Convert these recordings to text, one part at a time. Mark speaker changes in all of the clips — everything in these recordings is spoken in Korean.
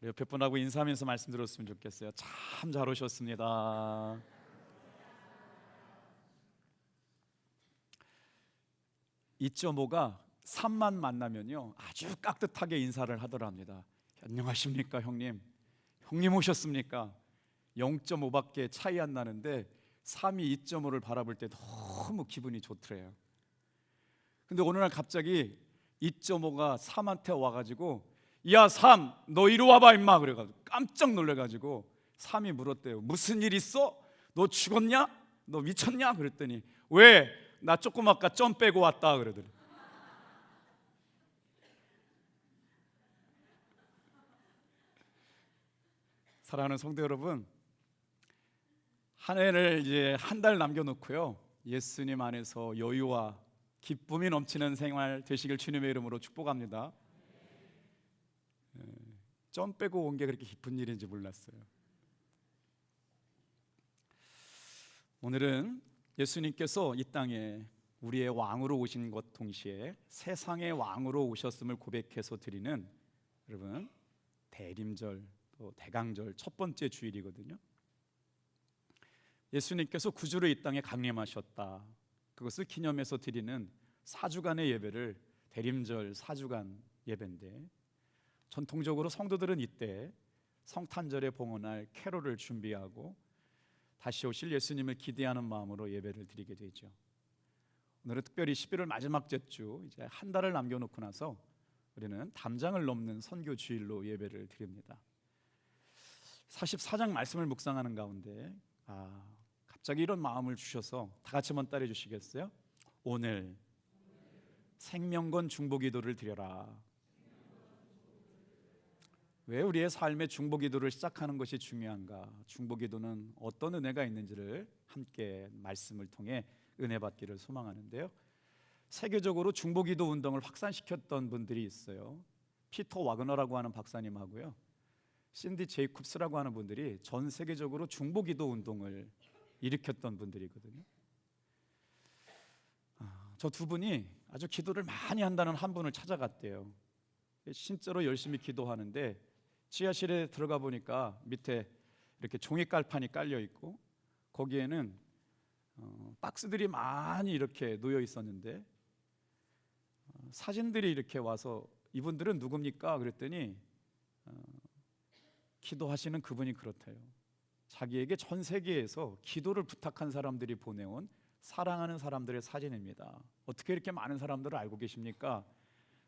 Speaker 1: 옆에 분하고 인사하면서 말씀 들었으면 좋겠어요. 참 잘 오셨습니다. 2.5가 3만 만나면요 아주 깍듯하게 인사를 하더랍니다. 안녕하십니까 형님. 형님 오셨습니까? 0.5밖에 차이 안 나는데 3이 2.5를 바라볼 때 너무 기분이 좋더래요. 근데 어느 날 갑자기 2.5가 3한테 와가지고 야 3, 너 이리 와봐 임마 그래가지고 깜짝 놀래가지고 3이 물었대요. 무슨 일 있어? 너 죽었냐? 너 미쳤냐? 그랬더니 왜? 나 조금 아까 점 빼고 왔다 그러더니. 사랑하는 성도 여러분, 한 해를 이제 한 달 남겨놓고요 예수님 안에서 여유와 기쁨이 넘치는 생활 되시길 주님의 이름으로 축복합니다. 점 빼고 온 게 그렇게 기쁜 일인지 몰랐어요. 오늘은 예수님께서 이 땅에 우리의 왕으로 오신 것 동시에 세상의 왕으로 오셨음을 고백해서 드리는 여러분 대림절 또 대강절 첫 번째 주일이거든요. 예수님께서 구주로 이 땅에 강림하셨다. 그것을 기념해서 드리는 사주간의 예배를 대림절 사주간 예배인데 전통적으로 성도들은 이때 성탄절에 봉헌할 캐롤을 준비하고 다시 오실 예수님을 기대하는 마음으로 예배를 드리게 되죠. 오늘은 특별히 11월 마지막 주 이제 한 달을 남겨놓고 나서 우리는 담장을 넘는 선교 주일로 예배를 드립니다. 44장 말씀을 묵상하는 가운데 갑자기 이런 마음을 주셔서 다 같이 한번 따라해 주시겠어요? 오늘 생명건 중보기도를 드려라. 왜 우리의 삶의 중보기도를 시작하는 것이 중요한가? 중보기도는 어떤 은혜가 있는지를 함께 말씀을 통해 은혜 받기를 소망하는데요. 세계적으로 중보기도 운동을 확산시켰던 분들이 있어요. 피터 와그너라고 하는 박사님하고요 신디 제이콥스라고 하는 분들이 전 세계적으로 중보기도 운동을 일으켰던 분들이거든요. 저 두 분이 아주 기도를 많이 한다는 한 분을 찾아갔대요. 진짜로 열심히 기도하는데 지하실에 들어가 보니까 밑에 이렇게 종이 깔판이 깔려 있고 거기에는 박스들이 많이 이렇게 놓여 있었는데 사진들이 이렇게 와서 이분들은 누굽니까? 그랬더니 기도하시는 그분이 그렇대요. 자기에게 전 세계에서 기도를 부탁한 사람들이 보내온 사랑하는 사람들의 사진입니다. 어떻게 이렇게 많은 사람들을 알고 계십니까?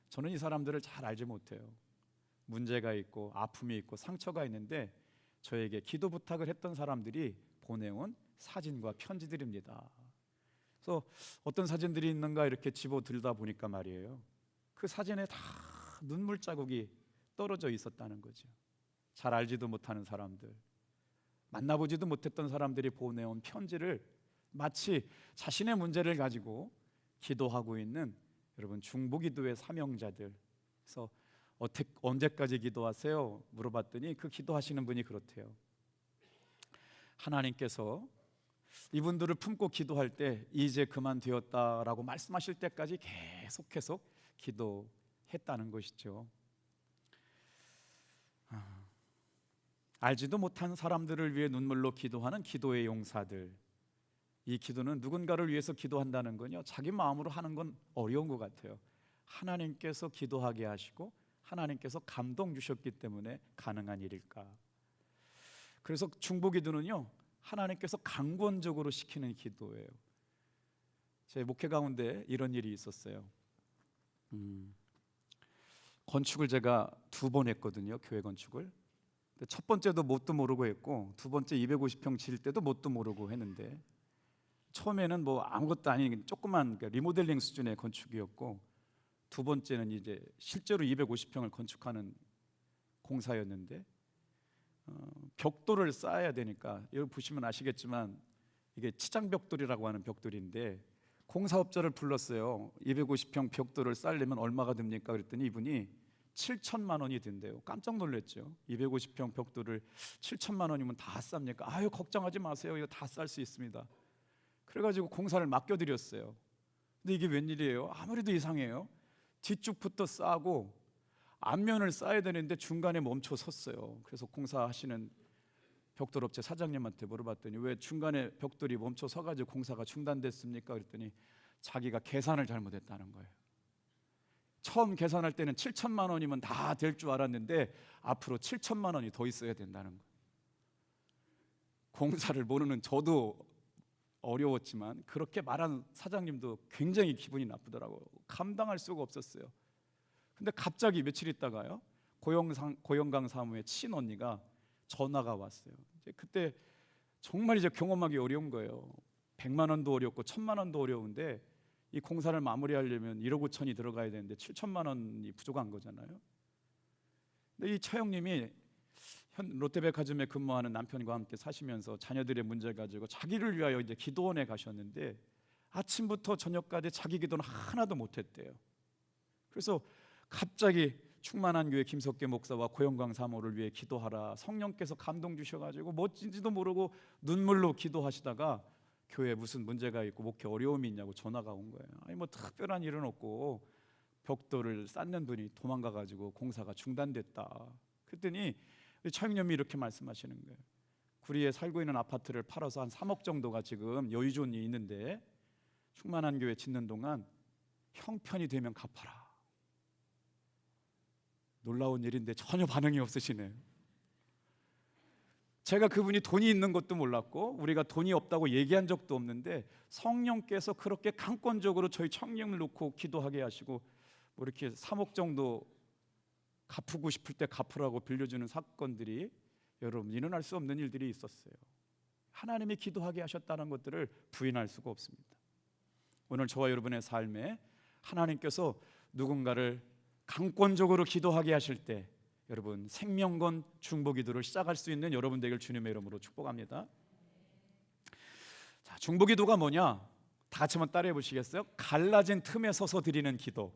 Speaker 1: 저는 이 사람들을 잘 알지 못해요. 문제가 있고 아픔이 있고 상처가 있는데 저에게 기도 부탁을 했던 사람들이 보내온 사진과 편지들입니다. 그래서 어떤 사진들이 있는가 이렇게 집어들다 보니까 말이에요 그 사진에 다 눈물 자국이 떨어져 있었다는 거죠. 잘 알지도 못하는 사람들, 만나보지도 못했던 사람들이 보내온 편지를 마치 자신의 문제를 가지고 기도하고 있는 여러분 중보기도의 사명자들. 그래서 언제까지 기도하세요? 물어봤더니 그 기도하시는 분이 그렇대요. 하나님께서 이분들을 품고 기도할 때 이제 그만 되었다라고 말씀하실 때까지 계속 기도했다는 것이죠. 알지도 못한 사람들을 위해 눈물로 기도하는 기도의 용사들. 이 기도는 누군가를 위해서 기도한다는 건요 자기 마음으로 하는 건 어려운 것 같아요. 하나님께서 기도하게 하시고 하나님께서 감동 주셨기 때문에 가능한 일일까? 그래서 중보기도는요 하나님께서 강권적으로 시키는 기도예요. 제 목회 가운데 이런 일이 있었어요. 건축을 제가 2번 했거든요. 교회 건축을. 첫 번째도 뭣도 모르고 했고 두 번째 250평 지을 때도 뭣도 모르고 했는데 처음에는 뭐 아무것도 아닌 조그만 리모델링 수준의 건축이었고 두 번째는 이제 실제로 250평을 건축하는 공사였는데 벽돌을 쌓아야 되니까 여기 보시면 아시겠지만 이게 치장벽돌이라고 하는 벽돌인데 공사업자를 불렀어요. 250평 벽돌을 쌓으려면 얼마가 듭니까? 그랬더니 이분이 7천만 원이 든대요. 깜짝 놀랐죠. 250평 벽돌을 7천만 원이면 다 쌉니까? 아유 걱정하지 마세요. 이거 다 쌀 수 있습니다. 그래가지고 공사를 맡겨드렸어요. 근데 이게 웬일이에요? 아무래도 이상해요. 뒤쪽부터 싸고 안면을 쌓아야 되는데 중간에 멈춰 섰어요. 그래서 공사하시는 벽돌업체 사장님한테 물어봤더니 왜 중간에 벽돌이 멈춰 서가지고 공사가 중단됐습니까? 그랬더니 자기가 계산을 잘못했다는 거예요. 처음 계산할 때는 7천만 원이면 다 될 줄 알았는데 앞으로 7천만 원이 더 있어야 된다는 거예요. 공사를 모르는 저도 어려웠지만 그렇게 말한 사장님도 굉장히 기분이 나쁘더라고요. 감당할 수가 없었어요. 근데 갑자기 며칠 있다가요, 고영강 사무의 친언니가 전화가 왔어요. 그때 정말 경험하기 어려운 거예요. 100만 원도 어렵고 1000만 원도 어려운데 이 공사를 마무리하려면 1억 5천이 들어가야 되는데 7천만 원이 부족한 거잖아요. 근데 이 처형님이 현 롯데백화점에 근무하는 남편과 함께 사시면서 자녀들의 문제 가지고 자기를 위하여 이제 기도원에 가셨는데 아침부터 저녁까지 자기 기도는 하나도 못했대요. 그래서 갑자기 충만한 교회 김석계 목사와 고영광 사모를 위해 기도하라, 성령께서 감동 주셔가지고 멋진지도 모르고 눈물로 기도하시다가 교회에 무슨 문제가 있고 목회 어려움이 있냐고 전화가 온 거예요. 아니 뭐 특별한 일은 없고 벽돌을 쌓는 분이 도망가가지고 공사가 중단됐다. 그랬더니 처형님이 이렇게 말씀하시는 거예요. 구리에 살고 있는 아파트를 팔아서 한 3억 정도가 지금 여유존이 있는데 충만한 교회 짓는 동안 형편이 되면 갚아라. 놀라운 일인데 전혀 반응이 없으시네요. 제가 그분이 돈이 있는 것도 몰랐고 우리가 돈이 없다고 얘기한 적도 없는데 성령께서 그렇게 강권적으로 저희 청년을 놓고 기도하게 하시고 뭐 이렇게 3억 정도 갚고 싶을 때 갚으라고 빌려주는 사건들이 여러분 일어날 수 없는 일들이 있었어요. 하나님이 기도하게 하셨다는 것들을 부인할 수가 없습니다. 오늘 저와 여러분의 삶에 하나님께서 누군가를 강권적으로 기도하게 하실 때 여러분 생명건 중보기도를 시작할 수 있는 여러분 되길 주님의 이름으로 축복합니다. 자, 중보기도가 뭐냐? 다 같이 한번 따라해 보시겠어요? 갈라진 틈에 서서 드리는 기도.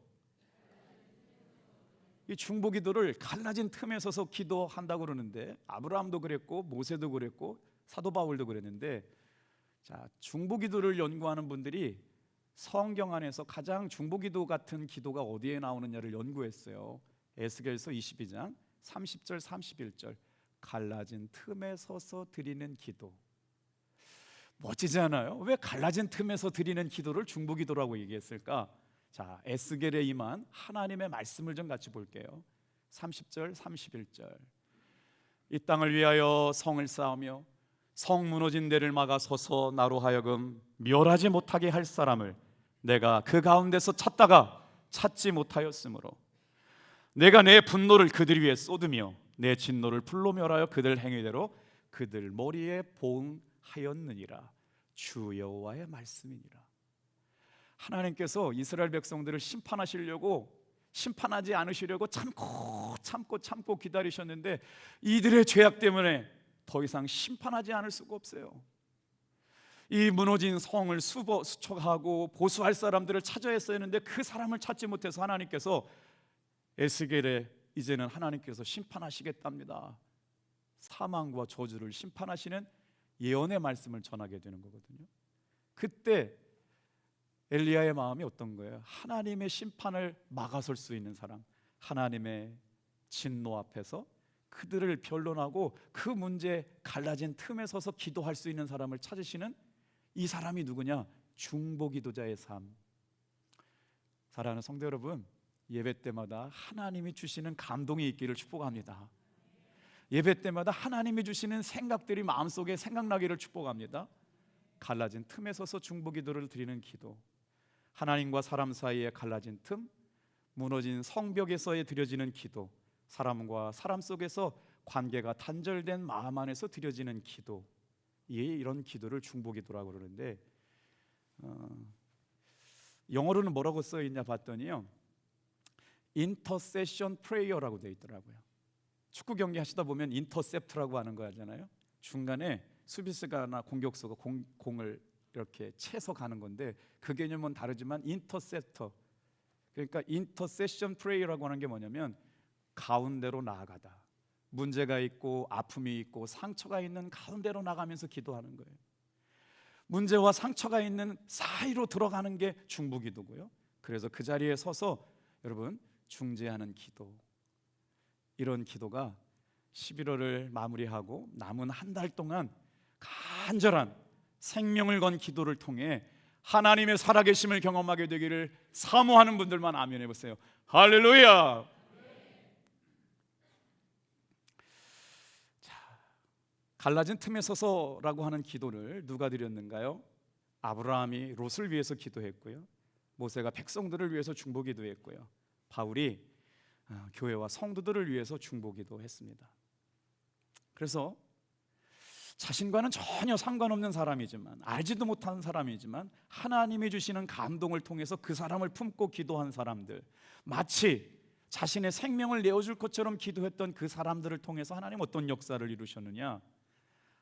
Speaker 1: 이 중보기도를 갈라진 틈에 서서 기도한다고 그러는데 아브라함도 그랬고 모세도 그랬고 사도 바울도 그랬는데, 자, 중보기도를 연구하는 분들이 성경 안에서 가장 중보기도 같은 기도가 어디에 나오느냐를 연구했어요. 에스겔서 22장 30절 31절 갈라진 틈에 서서 드리는 기도. 멋지지 않아요? 왜 갈라진 틈에서 드리는 기도를 중보기도라고 얘기했을까? 자, 에스겔에 임한 하나님의 말씀을 좀 같이 볼게요. 30절 31절 이 땅을 위하여 성을 쌓으며 성 무너진 데를 막아 서서 나로 하여금 멸하지 못하게 할 사람을 내가 그 가운데서 찾다가 찾지 못하였으므로 내가 내 분노를 그들 위에 쏟으며 내 진노를 불로 멸하여 그들 행위대로 그들 머리에 보응하였느니라. 주 여호와의 말씀이니라. 하나님께서 이스라엘 백성들을 심판하지 않으시려고 참고 기다리셨는데 이들의 죄악 때문에 더 이상 심판하지 않을 수가 없어요. 이 무너진 성을 수척하고 보수할 사람들을 찾아야 했었는데 그 사람을 찾지 못해서 하나님께서 에스겔에 이제는 하나님께서 심판하시겠답니다. 사망과 저주를 심판하시는 예언의 말씀을 전하게 되는 거거든요. 그때 엘리야의 마음이 어떤 거예요? 하나님의 심판을 막아설 수 있는 사람, 하나님의 진노 앞에서 그들을 변론하고 그 문제 갈라진 틈에 서서 기도할 수 있는 사람을 찾으시는 이 사람이 누구냐? 중보기도자의 삶. 사랑하는 성도 여러분, 예배 때마다 하나님이 주시는 감동이 있기를 축복합니다. 예배 때마다 하나님이 주시는 생각들이 마음속에 생각나기를 축복합니다. 갈라진 틈에 서서 중보기도를 드리는 기도, 하나님과 사람 사이에 갈라진 틈, 무너진 성벽에서의 드려지는 기도, 사람과 사람 속에서 관계가 단절된 마음 안에서 드려지는 기도, 이런 기도를 중보기도라고 그러는데 영어로는 뭐라고 써 있냐 봤더니요, 인터세션 프레이어라고 되어 있더라고요. 축구 경기 하시다 보면 인터셉트라고 하는 거 하잖아요. 중간에 수비수가나 공격수가 공을 이렇게 채서 가는 건데 그 개념은 다르지만 인터셉터, 그러니까 인터세션 프레이어라고 하는 게 뭐냐면 가운데로 나아가다, 문제가 있고 아픔이 있고 상처가 있는 가운데로 나가면서 기도하는 거예요. 문제와 상처가 있는 사이로 들어가는 게 중보기도고요. 그래서 그 자리에 서서 여러분 중재하는 기도, 이런 기도가 11월을 마무리하고 남은 한 달 동안 간절한 생명을 건 기도를 통해 하나님의 살아계심을 경험하게 되기를 사모하는 분들만 아멘 해보세요. 할렐루야. 갈라진 틈에 서서라고 하는 기도를 누가 드렸는가요? 아브라함이 롯을 위해서 기도했고요, 모세가 백성들을 위해서 중보기도 했고요, 바울이 교회와 성도들을 위해서 중보기도 했습니다. 그래서 자신과는 전혀 상관없는 사람이지만, 알지도 못하는 사람이지만 하나님이 주시는 감동을 통해서 그 사람을 품고 기도한 사람들, 마치 자신의 생명을 내어줄 것처럼 기도했던 그 사람들을 통해서 하나님 어떤 역사를 이루셨느냐?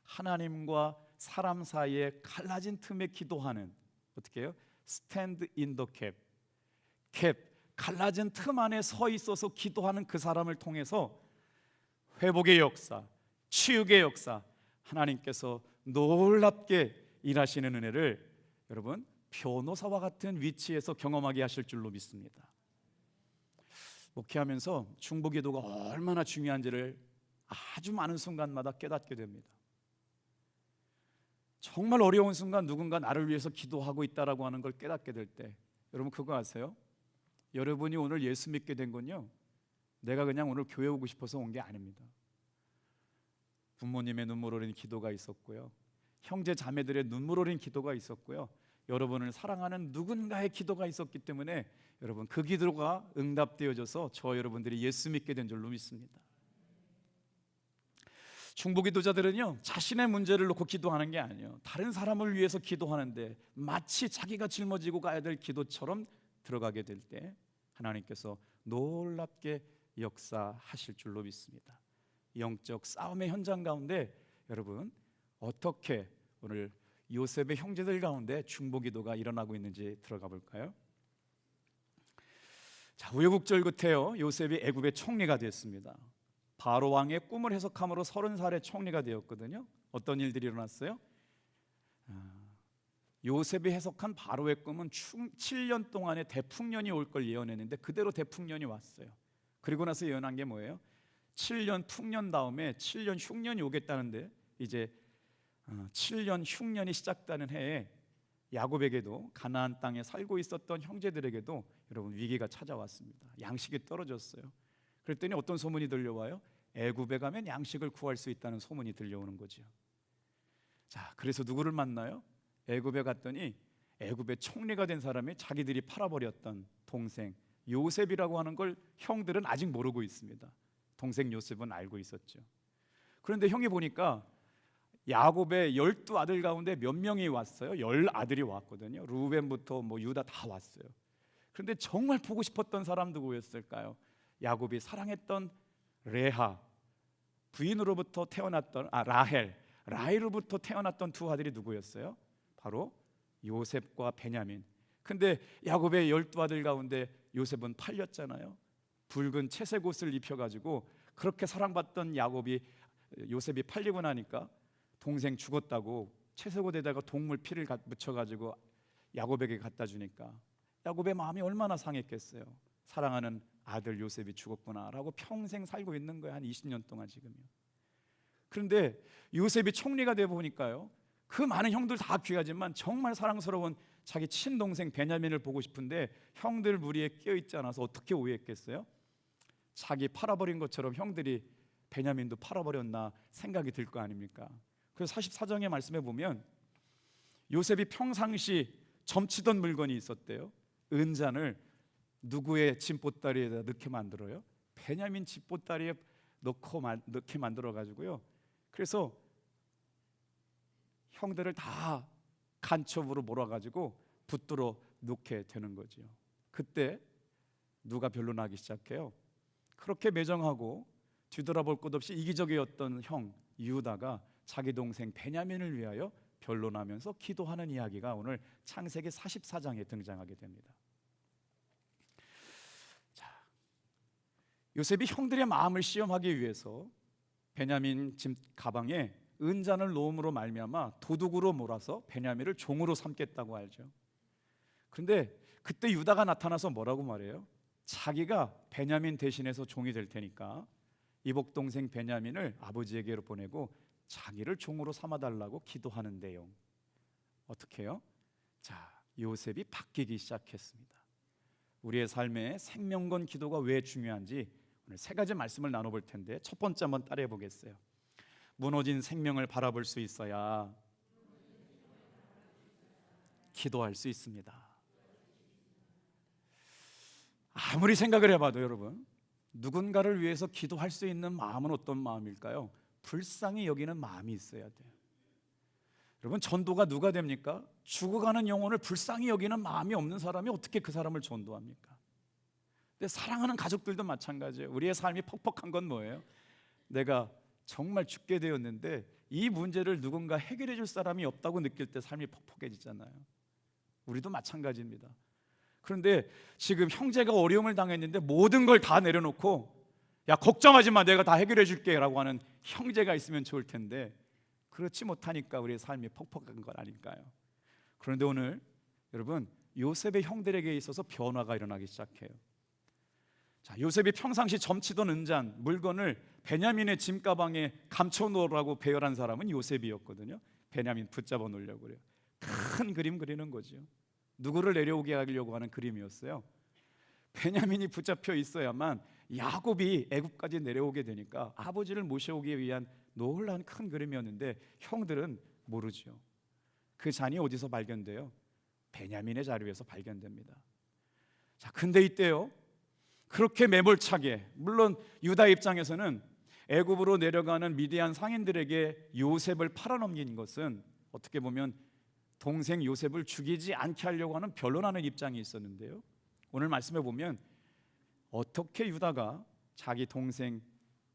Speaker 1: 하나님과 사람 사이에 갈라진 틈에 기도하는, 어떻게 해요? Stand in the gap. 갈라진 틈 안에 서 있어서 기도하는 그 사람을 통해서 회복의 역사, 치유의 역사, 하나님께서 놀랍게 일하시는 은혜를 여러분 변호사와 같은 위치에서 경험하게 하실 줄로 믿습니다. 목회하면서 중보기도가 얼마나 중요한지를 아주 많은 순간마다 깨닫게 됩니다. 정말 어려운 순간 누군가 나를 위해서 기도하고 있다라고 하는 걸 깨닫게 될 때, 여러분 그거 아세요? 여러분이 오늘 예수 믿게 된 건요, 내가 그냥 오늘 교회 오고 싶어서 온 게 아닙니다. 부모님의 눈물 어린 기도가 있었고요, 형제 자매들의 눈물 어린 기도가 있었고요, 여러분을 사랑하는 누군가의 기도가 있었기 때문에 여러분 그 기도가 응답되어져서 저 여러분들이 예수 믿게 된 줄로 믿습니다. 중보기도자들은요, 자신의 문제를 놓고 기도하는 게 아니에요. 다른 사람을 위해서 기도하는데 마치 자기가 짊어지고 가야 될 기도처럼 들어가게 될 때 하나님께서 놀랍게 역사하실 줄로 믿습니다. 영적 싸움의 현장 가운데 여러분 어떻게 오늘 요셉의 형제들 가운데 중보기도가 일어나고 있는지 들어가 볼까요? 자, 우여곡절 끝에요, 요셉이 애굽의 총리가 됐습니다. 바로 왕의 꿈을 해석함으로 30살에 총리가 되었거든요. 어떤 일들이 일어났어요? 요셉이 해석한 바로의 꿈은 7년 동안의 대풍년이 올 걸 예언했는데 그대로 대풍년이 왔어요. 그리고 나서 예언한 게 뭐예요? 7년 풍년 다음에 7년 흉년이 오겠다는데, 이제 7년 흉년이 시작되는 해에 야곱에게도 가나안 땅에 살고 있었던 형제들에게도 여러분 위기가 찾아왔습니다. 양식이 떨어졌어요. 그랬더니 어떤 소문이 들려와요? 애굽에 가면 양식을 구할 수 있다는 소문이 들려오는 거죠. 자, 그래서 누구를 만나요? 애굽에 갔더니 애굽의 총리가 된 사람이 자기들이 팔아버렸던 동생 요셉이라고 하는 걸 형들은 아직 모르고 있습니다. 동생 요셉은 알고 있었죠. 그런데 형이 보니까 야곱의 12아들 가운데 몇 명이 왔어요? 10아들이 왔거든요. 루벤부터 유다 다 왔어요. 그런데 정말 보고 싶었던 사람 누구였을까요? 야곱이 사랑했던 레아, 부인으로부터 태어났던 라헬로부터 태어났던 두 아들이 누구였어요? 바로 요셉과 베냐민. 근데 야곱의 12아들 가운데 요셉은 팔렸잖아요. 붉은 채색 옷을 입혀가지고 그렇게 사랑받던 요셉이 팔리고 나니까 동생 죽었다고 채색 옷에다가 동물 피를 묻혀가지고 야곱에게 갖다 주니까 야곱의 마음이 얼마나 상했겠어요. 사랑하는 아들 요셉이 죽었구나라고 평생 살고 있는 거예요. 한 20년 동안 지금요. 그런데 요셉이 총리가 돼 보니까요, 그 많은 형들 다 귀하지만 정말 사랑스러운 자기 친동생 베냐민을 보고 싶은데 형들 무리에 끼어있지 않아서 어떻게 오해했겠어요? 자기 팔아버린 것처럼 형들이 베냐민도 팔아버렸나 생각이 들 거 아닙니까? 그래서 44장의 말씀에 보면 요셉이 평상시 점치던 물건이 있었대요. 은잔을 누구의 짐보따리에다 넣게 만들어요? 베냐민 짐보따리에 넣게 만들어 가지고요. 그래서 형들을 다 간첩으로 몰아가지고 붙들어 놓게 되는 거죠. 그때 누가 변론하기 시작해요? 그렇게 매정하고 뒤돌아볼 것 없이 이기적이었던 형 유다가 자기 동생 베냐민을 위하여 변론하면서 기도하는 이야기가 오늘 창세기 44장에 등장하게 됩니다. 자, 요셉이 형들의 마음을 시험하기 위해서 베냐민 짐 가방에 은잔을 놓음으로 말미암아 도둑으로 몰아서 베냐민을 종으로 삼겠다고 알죠. 그런데 그때 유다가 나타나서 뭐라고 말해요? 자기가 베냐민 대신해서 종이 될 테니까 이복 동생 베냐민을 아버지에게로 보내고 자기를 종으로 삼아달라고 기도하는데요. 어떻게 해요? 자, 요셉이 바뀌기 시작했습니다. 우리의 삶에 생명건 기도가 왜 중요한지 오늘 세 가지 말씀을 나눠볼 텐데, 첫 번째 한번 따라해 보겠어요. 무너진 생명을 바라볼 수 있어야 기도할 수 있습니다. 아무리 생각을 해봐도 여러분, 누군가를 위해서 기도할 수 있는 마음은 어떤 마음일까요? 불쌍히 여기는 마음이 있어야 돼요. 여러분, 전도가 누가 됩니까? 죽어가는 영혼을 불쌍히 여기는 마음이 없는 사람이 어떻게 그 사람을 전도합니까? 근데 사랑하는 가족들도 마찬가지예요. 우리의 삶이 퍽퍽한 건 뭐예요? 내가 정말 죽게 되었는데 이 문제를 누군가 해결해 줄 사람이 없다고 느낄 때 삶이 퍽퍽해지잖아요. 우리도 마찬가지입니다. 그런데 지금 형제가 어려움을 당했는데 모든 걸 다 내려놓고 야, 걱정하지 마, 내가 다 해결해 줄게 라고 하는 형제가 있으면 좋을 텐데 그렇지 못하니까 우리의 삶이 퍽퍽한 건 아닐까요? 그런데 오늘 여러분, 요셉의 형들에게 있어서 변화가 일어나기 시작해요. 자, 요셉이 평상시 점치던 은잔, 물건을 베냐민의 짐가방에 감춰놓으라고 배열한 사람은 요셉이었거든요. 베냐민 붙잡아 놓으려고 그래요. 큰 그림 그리는 거죠. 누구를 내려오게 하려고 하는 그림이었어요. 베냐민이 붙잡혀 있어야만 야곱이 애굽까지 내려오게 되니까 아버지를 모셔오기 위한 놀라운 큰 그림이었는데 형들은 모르죠. 그 잔이 어디서 발견돼요? 베냐민의 자리에서 발견됩니다. 자, 근데 이때요, 그렇게 매몰차게, 물론 유다 입장에서는 애굽으로 내려가는 미디안 상인들에게 요셉을 팔아넘긴 것은 어떻게 보면 동생 요셉을 죽이지 않게 하려고 하는 변론하는 입장이 있었는데요, 오늘 말씀해 보면 어떻게 유다가 자기 동생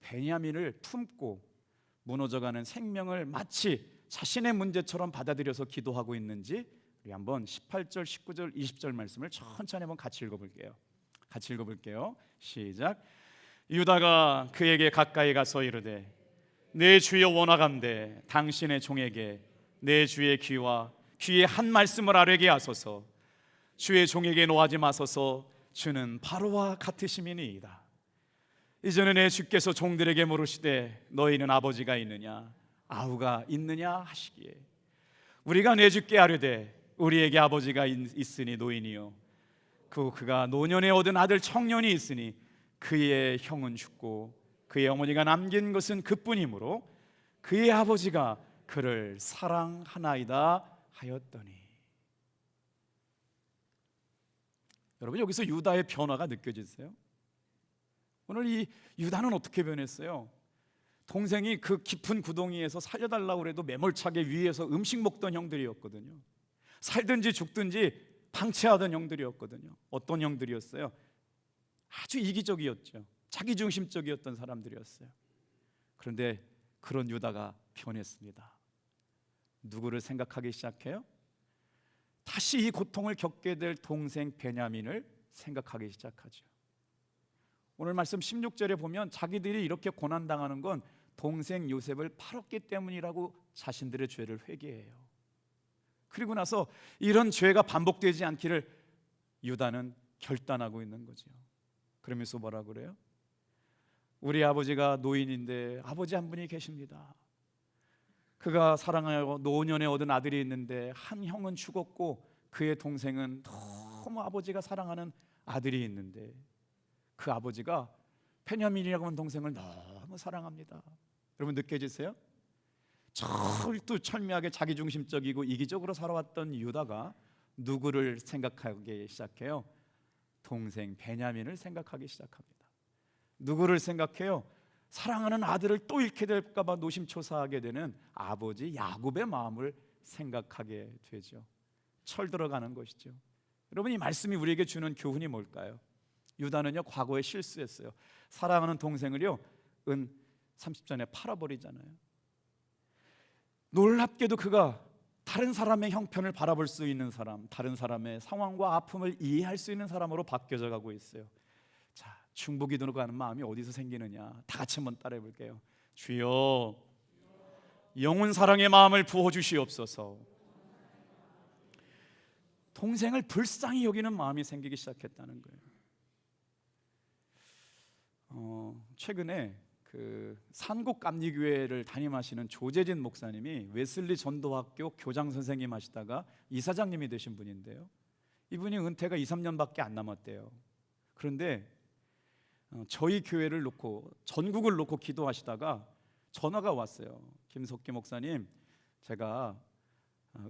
Speaker 1: 베냐민을 품고 무너져가는 생명을 마치 자신의 문제처럼 받아들여서 기도하고 있는지 우리 한번 18절, 19절, 20절 말씀을 천천히 한번 같이 읽어볼게요. 같이 읽어볼게요. 시작. 유다가 그에게 가까이 가서 이르되 내 주여 원하간대 당신의 종에게 내 주의 귀와 귀의 한 말씀을 아뢰게 하소서. 주의 종에게 노하지 마소서. 주는 바로와 같으심이니이다. 이전에 내 주께서 종들에게 물으시되 너희는 아버지가 있느냐 아우가 있느냐 하시기에 우리가 내 주께 아뢰되 우리에게 아버지가 있으니 노인이요 그가 노년에 얻은 아들 청년이 있으니 그의 형은 죽고 그의 어머니가 남긴 것은 그뿐이므로 그의 아버지가 그를 사랑하나이다 하였더니. 여러분, 여기서 유다의 변화가 느껴지세요? 오늘 이 유다는 어떻게 변했어요? 동생이 그 깊은 구덩이에서 살려달라고 해도 매몰차게 위에서 음식 먹던 형들이었거든요. 살든지 죽든지 방치하던 형들이었거든요. 어떤 형들이었어요? 아주 이기적이었죠. 자기중심적이었던 사람들이었어요. 그런데 그런 유다가 변했습니다. 누구를 생각하기 시작해요? 다시 이 고통을 겪게 될 동생 베냐민을 생각하기 시작하죠. 오늘 말씀 16절에 보면 자기들이 이렇게 고난당하는 건 동생 요셉을 팔았기 때문이라고 자신들의 죄를 회개해요. 그리고 나서 이런 죄가 반복되지 않기를 유다는 결단하고 있는 거죠. 그러면서 뭐라 그래요? 우리 아버지가 노인인데 아버지 한 분이 계십니다. 그가 사랑하여 노년에 얻은 아들이 있는데 한 형은 죽었고 그의 동생은 너무 아버지가 사랑하는 아들이 있는데 그 아버지가 베냐민이라고 하는 동생을 너무 사랑합니다. 여러분, 느껴지세요? 철두철미하게 자기중심적이고 이기적으로 살아왔던 유다가 누구를 생각하기 시작해요? 동생 베냐민을 생각하기 시작합니다. 누구를 생각해요? 사랑하는 아들을 또 잃게 될까 봐 노심초사하게 되는 아버지 야곱의 마음을 생각하게 되죠. 철들어가는 것이죠. 여러분, 이 말씀이 우리에게 주는 교훈이 뭘까요? 유다는요, 과거에 실수했어요. 사랑하는 동생을요, 은 30전에 팔아버리잖아요. 놀랍게도 그가 다른 사람의 형편을 바라볼 수 있는 사람, 다른 사람의 상황과 아픔을 이해할 수 있는 사람으로 바뀌어져 가고 있어요. 자, 중보기도로 가는 마음이 어디서 생기느냐? 다 같이 한번 따라해 볼게요. 주여, 영혼 사랑의 마음을 부어 주시옵소서. 동생을 불쌍히 여기는 마음이 생기기 시작했다는 거예요. 최근에 그 산곡감리교회를 담임하시는 조재진 목사님이 웨슬리 전도학교 교장 선생님 하시다가 이사장님이 되신 분인데요. 이분이 은퇴가 2, 3년밖에 안 남았대요. 그런데 저희 교회를 놓고 전국을 놓고 기도하시다가 전화가 왔어요. 김석기 목사님, 제가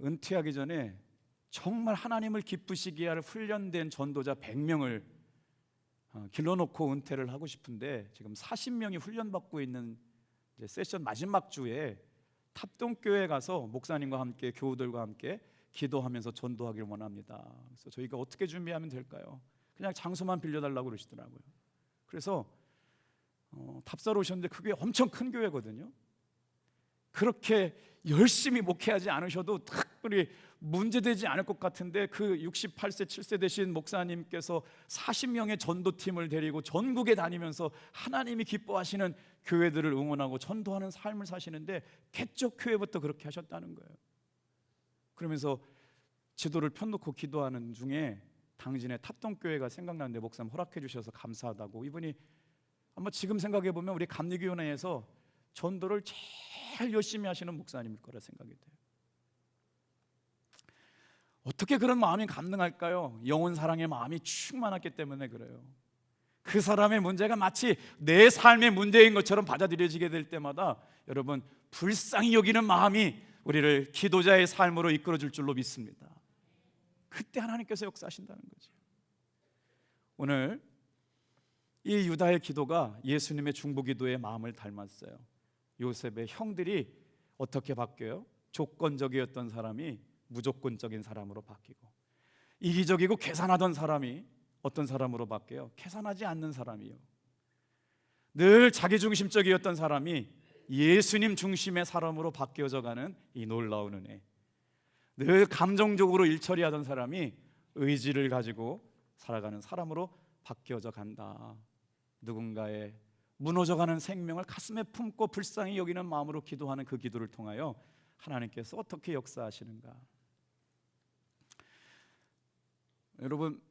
Speaker 1: 은퇴하기 전에 정말 하나님을 기쁘시게 할 훈련된 전도자 100명을 길러놓고 은퇴를 하고 싶은데 지금 40명이 훈련받고 있는 이제 세션 마지막 주에 탑동교회 가서 목사님과 함께 교우들과 함께 기도하면서 전도하기를 원합니다. 그래서 저희가 어떻게 준비하면 될까요? 그냥 장소만 빌려달라고 그러시더라고요. 그래서 답사로 오셨는데 그게 엄청 큰 교회거든요. 그렇게 열심히 목회하지 않으셔도 특별히 문제되지 않을 것 같은데 그 68세 7세 되신 목사님께서 40명의 전도팀을 데리고 전국에 다니면서 하나님이 기뻐하시는 교회들을 응원하고 전도하는 삶을 사시는데 개척 교회부터 그렇게 하셨다는 거예요. 그러면서 지도를 펴놓고 기도하는 중에 당진의 탑동교회가 생각나는데 목사님 허락해 주셔서 감사하다고. 이분이 아마 지금 생각해 보면 우리 감리교회에서 전도를 제일 열심히 하시는 목사님일 거라 생각이 돼요. 어떻게 그런 마음이 감당할까요? 영혼 사랑의 마음이 충만했기 때문에 그래요. 그 사람의 문제가 마치 내 삶의 문제인 것처럼 받아들여지게 될 때마다 여러분 불쌍히 여기는 마음이 우리를 기도자의 삶으로 이끌어줄 줄로 믿습니다. 그때 하나님께서 역사하신다는 거죠. 오늘 이 유다의 기도가 예수님의 중보기도의 마음을 닮았어요. 요셉의 형들이 어떻게 바뀌어요? 조건적이었던 사람이 무조건적인 사람으로 바뀌고, 이기적이고 계산하던 사람이 어떤 사람으로 바뀌어요? 계산하지 않는 사람이요. 늘 자기중심적이었던 사람이 예수님 중심의 사람으로 바뀌어져 가는 이 놀라운 은혜. 늘 감정적으로 일처리하던 사람이 의지를 가지고 살아가는 사람으로 바뀌어져 간다. 누군가의 무너져가는 생명을 가슴에 품고 불쌍히 여기는 마음으로 기도하는 그 기도를 통하여 하나님께서 어떻게 역사하시는가. 여러분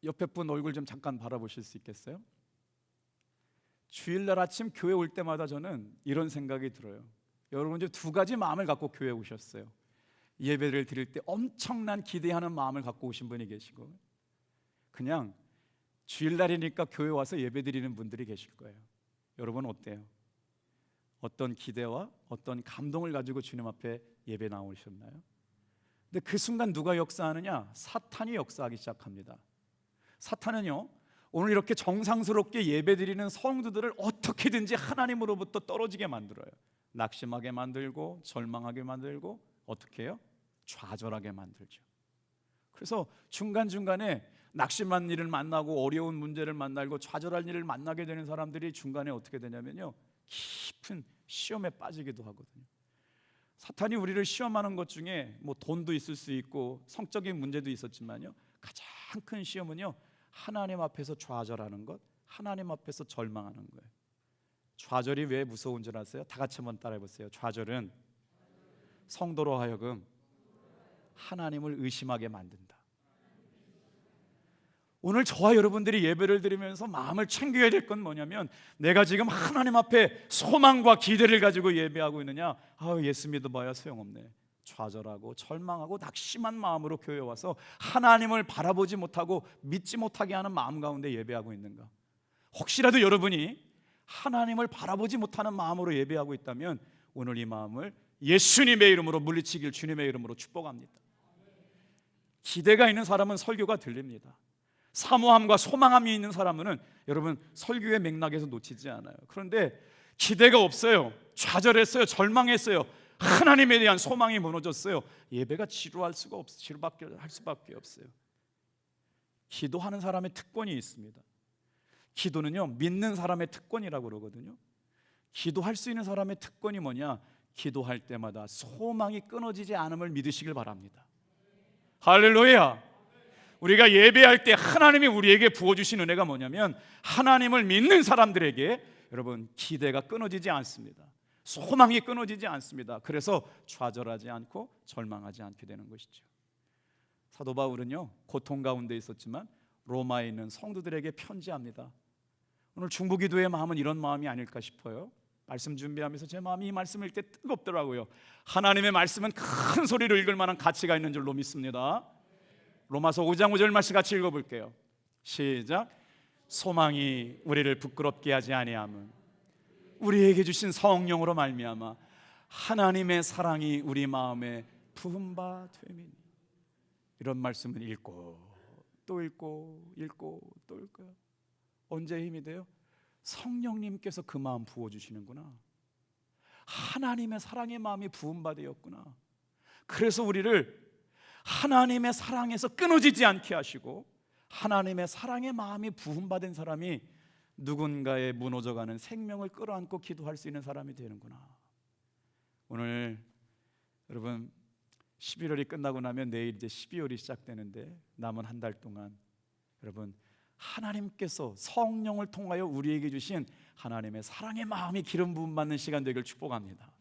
Speaker 1: 옆에 분 얼굴 좀 잠깐 바라보실 수 있겠어요? 주일날 아침 교회 올 때마다 저는 이런 생각이 들어요. 여러분 이제 두 가지 마음을 갖고 교회에 오셨어요. 예배를 드릴 때 엄청난 기대하는 마음을 갖고 오신 분이 계시고, 그냥 주일날이니까 교회 와서 예배 드리는 분들이 계실 거예요. 여러분 어때요? 어떤 기대와 어떤 감동을 가지고 주님 앞에 예배 나오셨나요? 근데 그 순간 누가 역사하느냐? 사탄이 역사하기 시작합니다. 사탄은요, 오늘 이렇게 정상스럽게 예배드리는 성도들을 어떻게든지 하나님으로부터 떨어지게 만들어요. 낙심하게 만들고 절망하게 만들고 어떻게 해요? 좌절하게 만들죠. 그래서 중간중간에 낙심한 일을 만나고 어려운 문제를 만나고 좌절할 일을 만나게 되는 사람들이 중간에 어떻게 되냐면요, 깊은 시험에 빠지기도 하거든요. 사탄이 우리를 시험하는 것 중에 뭐 돈도 있을 수 있고 성적인 문제도 있었지만요, 가장 큰 시험은요, 하나님 앞에서 좌절하는 것, 하나님 앞에서 절망하는 거예요. 좌절이 왜 무서운 줄 아세요? 다 같이 한번 따라해 보세요. 좌절은 성도로 하여금 하나님을 의심하게 만든다. 오늘 저와 여러분들이 예배를 드리면서 마음을 챙겨야 될 건 뭐냐면, 내가 지금 하나님 앞에 소망과 기대를 가지고 예배하고 있느냐? 예수 믿어봐야 소용없네. 좌절하고 절망하고 낙심한 마음으로 교회에 와서 하나님을 바라보지 못하고 믿지 못하게 하는 마음 가운데 예배하고 있는가? 혹시라도 여러분이 하나님을 바라보지 못하는 마음으로 예배하고 있다면 오늘 이 마음을 예수님의 이름으로 물리치길 주님의 이름으로 축복합니다. 기대가 있는 사람은 설교가 들립니다. 사모함과 소망함이 있는 사람은 여러분 설교의 맥락에서 놓치지 않아요. 그런데 기대가 없어요. 좌절했어요. 절망했어요. 하나님에 대한 소망이 무너졌어요. 예배가 지루할 수밖에 없어요. 기도하는 사람의 특권이 있습니다. 기도는요, 믿는 사람의 특권이라고 그러거든요. 기도할 수 있는 사람의 특권이 뭐냐? 기도할 때마다 소망이 끊어지지 않음을 믿으시길 바랍니다. 할렐루야. 우리가 예배할 때 하나님이 우리에게 부어주신 은혜가 뭐냐면, 하나님을 믿는 사람들에게 여러분 기대가 끊어지지 않습니다. 소망이 끊어지지 않습니다. 그래서 좌절하지 않고 절망하지 않게 되는 것이죠. 사도 바울은요, 고통 가운데 있었지만 로마에 있는 성도들에게 편지합니다. 오늘 중보기도의 마음은 이런 마음이 아닐까 싶어요. 말씀 준비하면서 제 마음이 이 말씀을 읽을 때 뜨겁더라고요. 하나님의 말씀은 큰 소리로 읽을 만한 가치가 있는 줄로 믿습니다. 로마서 5장 5절 말씀 같이 읽어볼게요. 시작. 소망이 우리를 부끄럽게 하지 아니함은 우리에게 주신 성령으로 말미암아 하나님의 사랑이 우리 마음에 부은 바 됨이니. 이런 말씀은 읽고 또 읽고 읽고 또 읽고요. 언제 힘이 돼요? 성령님께서 그 마음 부어주시는구나. 하나님의 사랑의 마음이 부은 바 되었구나. 그래서 우리를 하나님의 사랑에서 끊어지지 않게 하시고 하나님의 사랑의 마음이 부음받은 사람이 누군가의 무너져가는 생명을 끌어안고 기도할 수 있는 사람이 되는구나. 오늘 여러분 11월이 끝나고 나면 내일 이제 12월이 시작되는데 남은 한 달 동안 여러분 하나님께서 성령을 통하여 우리에게 주신 하나님의 사랑의 마음이 기름 부음 받는 시간 되길 축복합니다.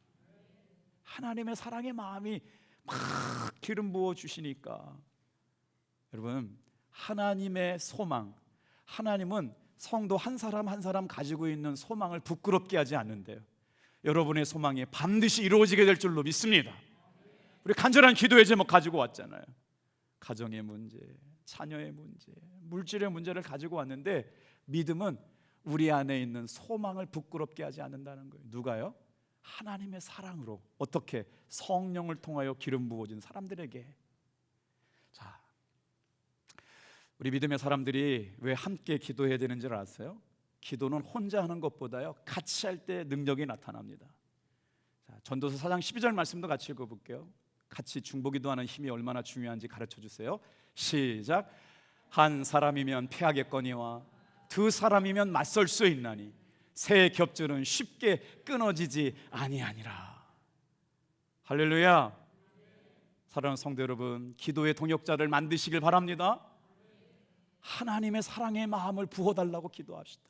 Speaker 1: 하나님의 사랑의 마음이 막 기름 부어 주시니까 여러분 하나님의 소망, 하나님은 성도 한 사람 한 사람 가지고 있는 소망을 부끄럽게 하지 않는데요, 여러분의 소망이 반드시 이루어지게 될 줄로 믿습니다. 우리 간절한 기도의 제목 가지고 왔잖아요. 가정의 문제, 자녀의 문제, 물질의 문제를 가지고 왔는데 믿음은 우리 안에 있는 소망을 부끄럽게 하지 않는다는 거예요. 누가요? 하나님의 사랑으로. 어떻게? 성령을 통하여 기름 부어진 사람들에게. 자, 우리 믿음의 사람들이 왜 함께 기도해야 되는지 아세요? 기도는 혼자 하는 것보다요 같이 할 때 능력이 나타납니다. 자, 전도서 4장 12절 말씀도 같이 읽어볼게요. 같이 중보기도하는 힘이 얼마나 중요한지 가르쳐 주세요. 시작. 한 사람이면 패하겠거니와 두 사람이면 맞설 수 있나니 새 겹줄은 쉽게 끊어지지 아니하니라. 할렐루야. 사랑하는 성도 여러분, 기도의 동역자를 만드시길 바랍니다. 하나님의 사랑의 마음을 부어달라고 기도합시다.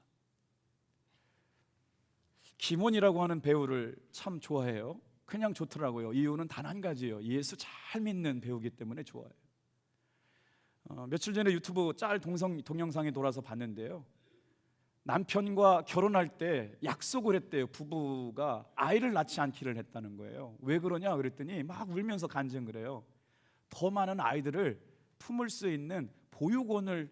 Speaker 1: 김원이라고 하는 배우를 참 좋아해요. 그냥 좋더라고요. 이유는 단 한 가지예요. 예수 잘 믿는 배우기 때문에 좋아요. 며칠 전에 유튜브 짤 동영상이 돌아서 봤는데요, 남편과 결혼할 때 약속을 했대요. 부부가 아이를 낳지 않기를 했다는 거예요. 왜 그러냐 그랬더니 막 울면서 간증을 해요. 더 많은 아이들을 품을 수 있는 보육원을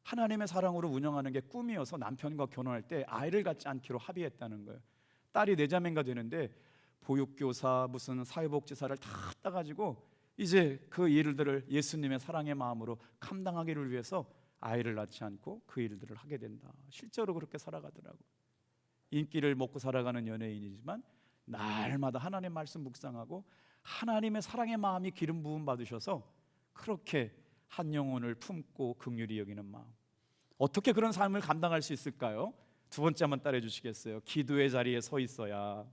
Speaker 1: 하나님의 사랑으로 운영하는 게 꿈이어서 남편과 결혼할 때 아이를 갖지 않기로 합의했다는 거예요. 딸이 내자매가 되는데 보육교사 무슨 사회복지사를 다 따가지고 이제 그 일들을 예수님의 사랑의 마음으로 감당하기를 위해서 아이를 낳지 않고 그 일들을 하게 된다. 실제로 그렇게 살아가더라고. 인기를 먹고 살아가는 연예인이지만 날마다 하나님의 말씀 묵상하고 하나님의 사랑의 마음이 기름 부음 받으셔서 그렇게 한 영혼을 품고 긍휼히 여기는 마음. 어떻게 그런 삶을 감당할 수 있을까요? 두 번째 한번 따라해 주시겠어요? 기도의 자리에 서 있어야.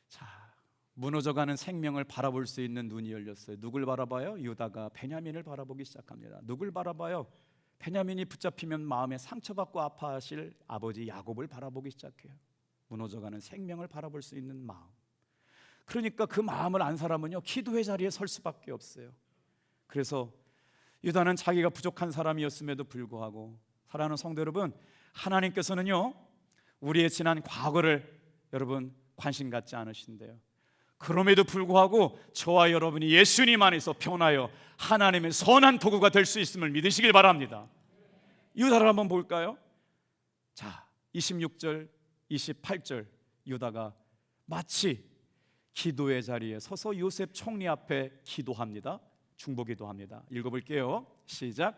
Speaker 1: 자, 무너져가는 생명을 바라볼 수 있는 눈이 열렸어요. 누굴 바라봐요? 유다가 베냐민을 바라보기 시작합니다. 누굴 바라봐요? 베냐민이 붙잡히면 마음에 상처받고 아파하실 아버지 야곱을 바라보기 시작해요. 무너져가는 생명을 바라볼 수 있는 마음. 그러니까 그 마음을 안 사람은요 기도의 자리에 설 수밖에 없어요. 그래서 유다는 자기가 부족한 사람이었음에도 불구하고, 사랑하는 성도 여러분, 하나님께서는요 우리의 지난 과거를 여러분 관심 갖지 않으신대요. 그럼에도 불구하고 저와 여러분이 예수님 안에서 변하여 하나님의 선한 도구가 될 수 있음을 믿으시길 바랍니다. 유다를 한번 볼까요? 자, 26절 28절 유다가 마치 기도의 자리에 서서 요셉 총리 앞에 기도합니다. 중보기도합니다. 읽어볼게요. 시작.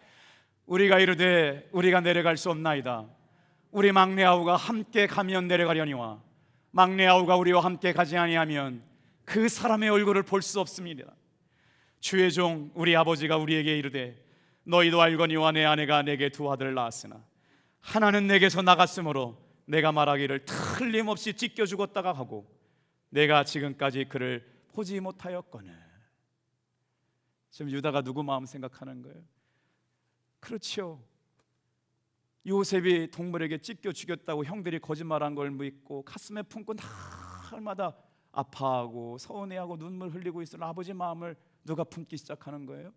Speaker 1: 우리가 이르되 우리가 내려갈 수 없나이다. 우리 막내 아우가 함께 가면 내려가려니와 막내 아우가 우리와 함께 가지 아니하면 그 사람의 얼굴을 볼 수 없습니다. 주의 종 우리 아버지가 우리에게 이르되 너희도 알거니와 내 아내가 내게 두 아들을 낳았으나 하나는 내게서 나갔으므로 내가 말하기를 틀림없이 찢겨 죽었다가 하고 내가 지금까지 그를 보지 못하였거늘. 지금 유다가 누구 마음 생각하는 거예요? 그렇죠. 요셉이 동물에게 찢겨 죽였다고 형들이 거짓말한 걸 믿고 가슴에 품고 날마다 아파하고 서운해하고 눈물 흘리고 있을 아버지 마음을 누가 품기 시작하는 거예요?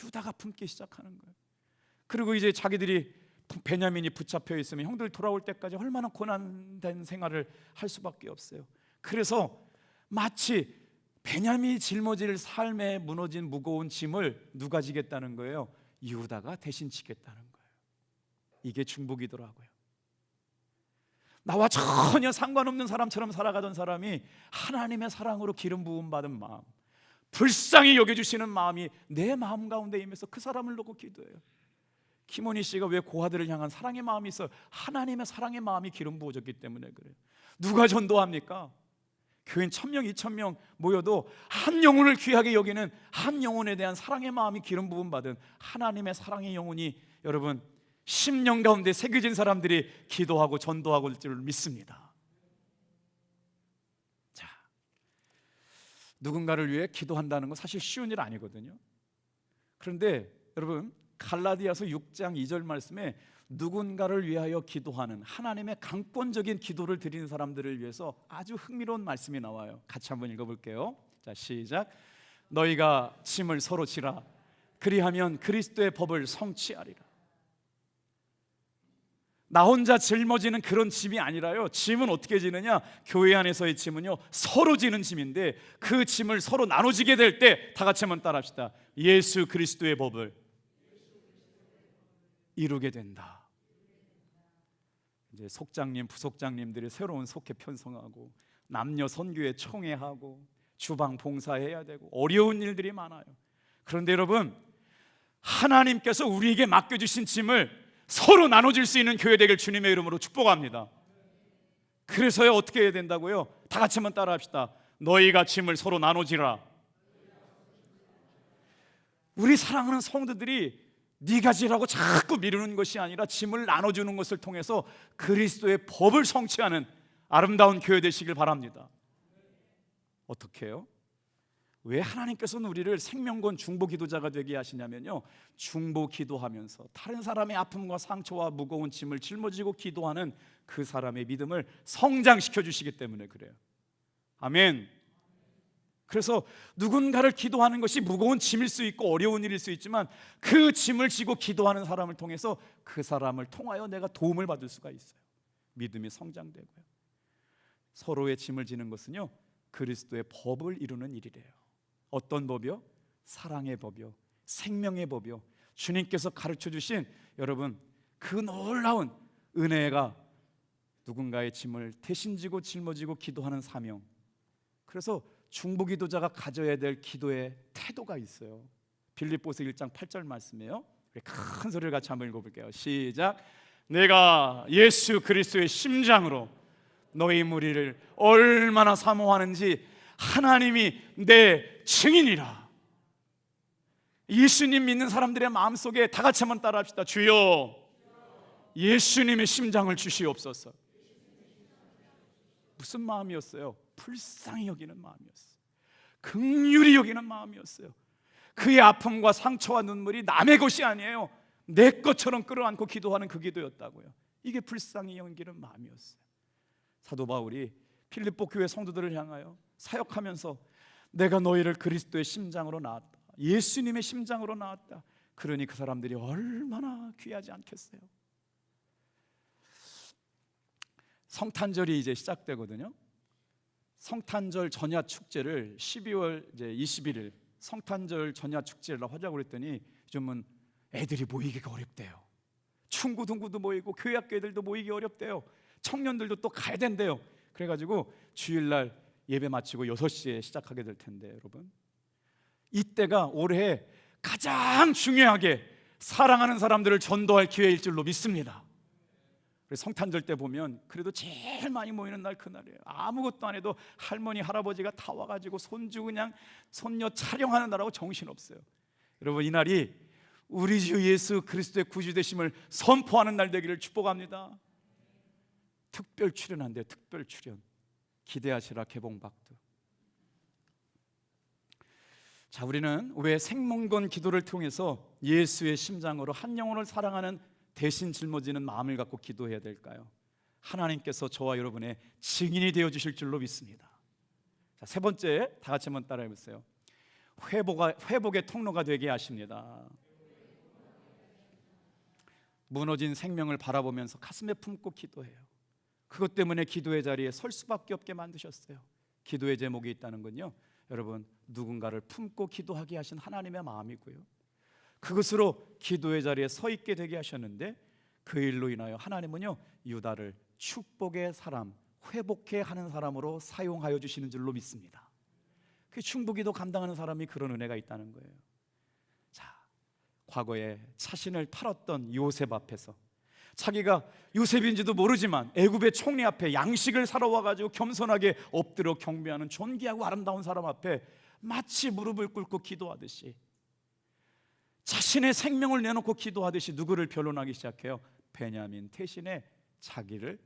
Speaker 1: 유다가 품기 시작하는 거예요. 그리고 이제 자기들이 베냐민이 붙잡혀 있으면 형들 돌아올 때까지 얼마나 고난된 생활을 할 수밖에 없어요. 그래서 마치 베냐민이 짊어질 삶에 무너진 무거운 짐을 누가 지겠다는 거예요? 유다가 대신 지겠다는 거예요. 이게 중복이더라고요. 나와 전혀 상관없는 사람처럼 살아가던 사람이 하나님의 사랑으로 기름 부음 받은 마음, 불쌍히 여겨주시는 마음이 내 마음 가운데 임해서 그 사람을 놓고 기도해요. 김원희 씨가 왜 고아들을 향한 사랑의 마음이 있어요? 하나님의 사랑의 마음이 기름 부어졌기 때문에 그래요. 누가 전도합니까? 교인 1000명, 2000명 모여도 한 영혼을 귀하게 여기는 한 영혼에 대한 사랑의 마음이 기름 부음 받은 하나님의 사랑의 영혼이 여러분 10년 가운데 새겨진 사람들이 기도하고 전도하고 올 줄 믿습니다. 자, 누군가를 위해 기도한다는 건 사실 쉬운 일 아니거든요. 그런데 여러분 갈라디아서 6장 2절 말씀에 누군가를 위하여 기도하는 하나님의 강권적인 기도를 드리는 사람들을 위해서 아주 흥미로운 말씀이 나와요. 같이 한번 읽어볼게요. 자, 시작. 너희가 짐을 서로 지라. 그리하면 그리스도의 법을 성취하리라. 나 혼자 짊어지는 그런 짐이 아니라요. 짐은 어떻게 지느냐? 교회 안에서의 짐은요, 서로 지는 짐인데 그 짐을 서로 나눠지게 될 때 다 같이 한번 따라합시다. 예수 그리스도의 법을 이루게 된다. 이제 속장님, 부속장님들이 새로운 속회 편성하고 남녀 선교에 총회하고 주방 봉사해야 되고 어려운 일들이 많아요. 그런데 여러분, 하나님께서 우리에게 맡겨주신 짐을 서로 나눠줄 수 있는 교회 되길 주님의 이름으로 축복합니다. 그래서요 어떻게 해야 된다고요? 다 같이 한번 따라합시다. 너희가 짐을 서로 나눠지라. 우리 사랑하는 성도들이 네가 지라고 자꾸 미루는 것이 아니라 짐을 나눠주는 것을 통해서 그리스도의 법을 성취하는 아름다운 교회 되시길 바랍니다. 어떻게 해요? 왜 하나님께서는 우리를 생명권 중보 기도자가 되게 하시냐면요, 중보 기도하면서 다른 사람의 아픔과 상처와 무거운 짐을 짊어지고 기도하는 그 사람의 믿음을 성장시켜 주시기 때문에 그래요. 아멘. 그래서 누군가를 기도하는 것이 무거운 짐일 수 있고 어려운 일일 수 있지만 그 짐을 지고 기도하는 사람을 통해서 그 사람을 통하여 내가 도움을 받을 수가 있어요. 믿음이 성장되고요. 서로의 짐을 지는 것은요, 그리스도의 법을 이루는 일이래요. 어떤 법이요? 사랑의 법이요, 생명의 법이요, 주님께서 가르쳐 주신 여러분 그 놀라운 은혜가 누군가의 짐을 대신 지고 짊어지고 기도하는 사명. 그래서 중보 기도자가 가져야 될 기도의 태도가 있어요. 빌립보서 1장 8절 말씀이에요. 큰 소리를 같이 한번 읽어볼게요. 시작. 내가 예수 그리스도의 심장으로 너희 무리를 얼마나 사모하는지 하나님이 내 증인이라. 예수님 믿는 사람들의 마음속에 다 같이 한번 따라합시다. 주여 예수님의 심장을 주시옵소서. 무슨 마음이었어요? 불쌍히 여기는 마음이었어요. 긍휼히 여기는 마음이었어요. 그의 아픔과 상처와 눈물이 남의 것이 아니에요. 내 것처럼 끌어안고 기도하는 그 기도였다고요. 이게 불쌍히 여기는 마음이었어요. 사도 바울이 필립보 교회 성도들을 향하여 사역하면서 내가 너희를 그리스도의 심장으로 낳았다, 예수님의 심장으로 낳았다. 그러니 그 사람들이 얼마나 귀하지 않겠어요. 성탄절이 이제 시작되거든요. 성탄절 전야 축제를 12월 이제 21일 성탄절 전야 축제를 하자고 그랬더니 요즘은 애들이 모이기가 어렵대요. 충구 동구도 모이고 교회 학교 애들도 모이기 어렵대요. 청년들도 또 가야 된대요. 그래가지고 주일날 예배 마치고 6시에 시작하게 될 텐데 여러분, 이때가 올해 가장 중요하게 사랑하는 사람들을 전도할 기회일 줄로 믿습니다. 성탄절 때 보면 그래도 제일 많이 모이는 날 그날이에요. 아무것도 안 해도 할머니 할아버지가 다 와가지고 손주 그냥 손녀 촬영하느라고 정신없어요. 여러분, 이날이 우리 주 예수 그리스도의 구주 되심을 선포하는 날 되기를 축복합니다. 특별 출연한대요. 특별 출연 기대하시라. 개봉박두. 자, 우리는 왜 생명권 기도를 통해서 예수의 심장으로 한 영혼을 사랑하는 대신 짊어지는 마음을 갖고 기도해야 될까요? 하나님께서 저와 여러분의 증인이 되어 주실 줄로 믿습니다. 자, 세 번째, 다 같이 한번 따라해 보세요. 회복의 통로가 되게 하십니다. 무너진 생명을 바라보면서 가슴에 품고 기도해요. 그것 때문에 기도의 자리에 설 수밖에 없게 만드셨어요. 기도의 제목이 있다는 건요, 여러분, 누군가를 품고 기도하게 하신 하나님의 마음이고요, 그것으로 기도의 자리에 서 있게 되게 하셨는데, 그 일로 인하여 하나님은요, 유다를 축복의 사람, 회복해 하는 사람으로 사용하여 주시는 줄로 믿습니다. 그 충복기도 감당하는 사람이 그런 은혜가 있다는 거예요. 자, 과거에 자신을 팔았던 요셉 앞에서, 자기가 요셉인지도 모르지만 애굽의 총리 앞에 양식을 사러 와가지고 겸손하게 엎드려 경배하는 존귀하고 아름다운 사람 앞에 마치 무릎을 꿇고 기도하듯이, 자신의 생명을 내놓고 기도하듯이 누구를 변론하기 시작해요? 베냐민 대신에 자기를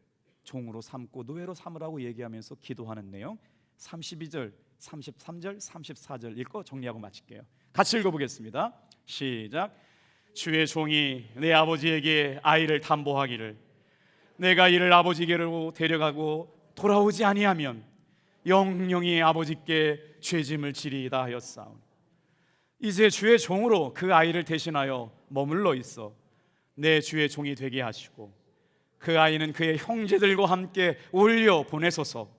Speaker 1: 종으로 삼고 노예로 삼으라고 얘기하면서 기도하는 내용, 32절, 33절, 34절 읽고 정리하고 마칠게요. 같이 읽어보겠습니다. 시작. 주의 종이 내 아버지에게 아이를 담보하기를, 내가 이를 아버지께로 데려가고 돌아오지 아니하면 영영이 아버지께 죄짐을 지리이다 하였사오니, 이제 주의 종으로 그 아이를 대신하여 머물러 있어 내 주의 종이 되게 하시고, 그 아이는 그의 형제들과 함께 올려 보내소서.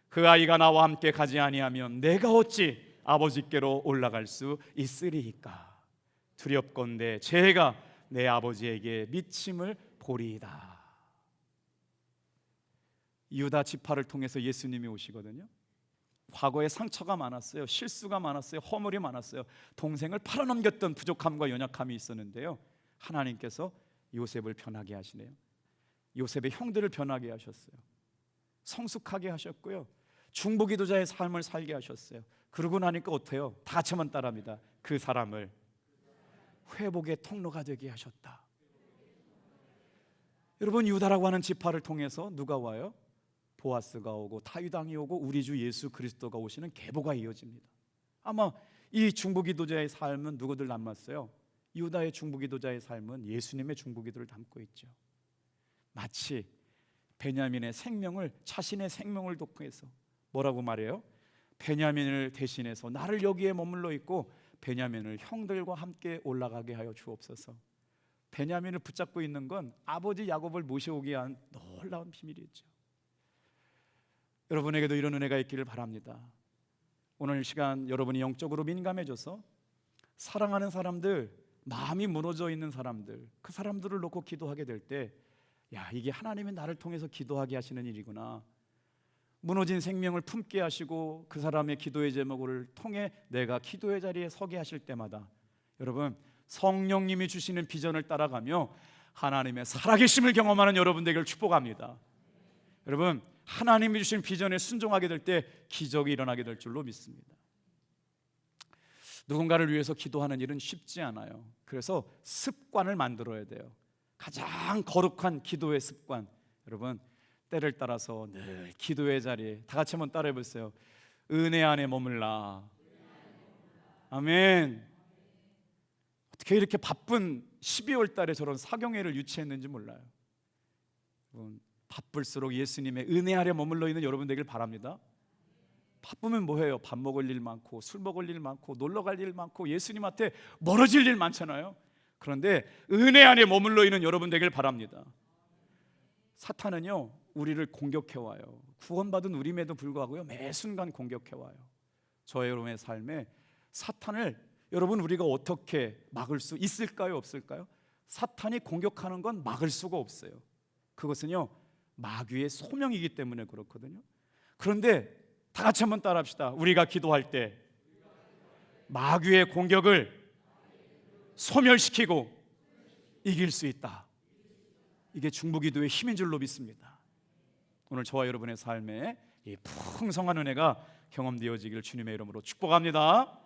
Speaker 1: 그 아이가 나와 함께 가지 아니하면 내가 어찌 아버지께로 올라갈 수 있으리이까. 두렵건대 제가 내 아버지에게 미침을 보리이다. 유다 지파를 통해서 예수님이 오시거든요. 과거에 상처가 많았어요. 실수가 많았어요. 허물이 많았어요. 동생을 팔아넘겼던 부족함과 연약함이 있었는데요, 하나님께서 요셉을 변하게 하시네요. 요셉의 형들을 변하게 하셨어요. 성숙하게 하셨고요, 중보기도자의 삶을 살게 하셨어요. 그러고 나니까 어때요? 다 같이 한번 따라합니다. 그 사람을 회복의 통로가 되게 하셨다. 여러분, 유다라고 하는 지파를 통해서 누가 와요? 보아스가 오고 다윗왕이 오고 우리 주 예수 그리스도가 오시는 계보가 이어집니다. 아마 이 중보기도자의 삶은 누구들 닮았어요? 유다의 중보기도자의 삶은 예수님의 중보기도를 담고 있죠. 마치 베냐민의 생명을, 자신의 생명을 독해서 뭐라고 말해요? 베냐민을 대신해서 나를 여기에 머물러 있고 베냐민을 형들과 함께 올라가게 하여 주옵소서. 베냐민을 붙잡고 있는 건 아버지 야곱을 모셔오게 한 놀라운 비밀이죠. 여러분에게도 이런 은혜가 있기를 바랍니다. 오늘 시간 여러분이 영적으로 민감해져서 사랑하는 사람들, 마음이 무너져 있는 사람들, 그 사람들을 놓고 기도하게 될 때, 야, 이게 하나님이 나를 통해서 기도하게 하시는 일이구나. 무너진 생명을 품게 하시고 그 사람의 기도의 제목을 통해 내가 기도의 자리에 서게 하실 때마다, 여러분, 성령님이 주시는 비전을 따라가며 하나님의 살아계심을 경험하는 여러분 되기를 축복합니다. 여러분, 하나님이 주신 비전에 순종하게 될 때 기적이 일어나게 될 줄로 믿습니다. 누군가를 위해서 기도하는 일은 쉽지 않아요. 그래서 습관을 만들어야 돼요. 가장 거룩한 기도의 습관, 여러분, 때를 따라서 늘 기도의 자리에, 다 같이 한번 따라해 보세요. 은혜 안에 머물라. 아멘. 어떻게 이렇게 바쁜 12월 달에 저런 사경회를 유치했는지 몰라요. 여러분, 바쁠수록 예수님의 은혜 아래 머물러 있는 여러분 되길 바랍니다. 바쁘면 뭐해요? 밥 먹을 일 많고, 술 먹을 일 많고, 놀러 갈 일 많고, 예수님한테 멀어질 일 많잖아요. 그런데 은혜 안에 머물러 있는 여러분 되길 바랍니다. 사탄은요, 우리를 공격해와요. 구원받은 우리임에도 불구하고요, 매 순간 공격해와요. 저의 여러분의 삶에 사탄을, 여러분, 우리가 어떻게 막을 수 있을까요? 없을까요? 사탄이 공격하는 건 막을 수가 없어요. 그것은요, 마귀의 소명이기 때문에 그렇거든요. 그런데 다 같이 한번 따라합시다. 우리가 기도할 때 마귀의 공격을 소멸시키고 이길 수 있다. 이게 중보기도의 힘인 줄로 믿습니다. 오늘 저와 여러분의 삶에 이 풍성한 은혜가 경험되어지기를 주님의 이름으로 축복합니다.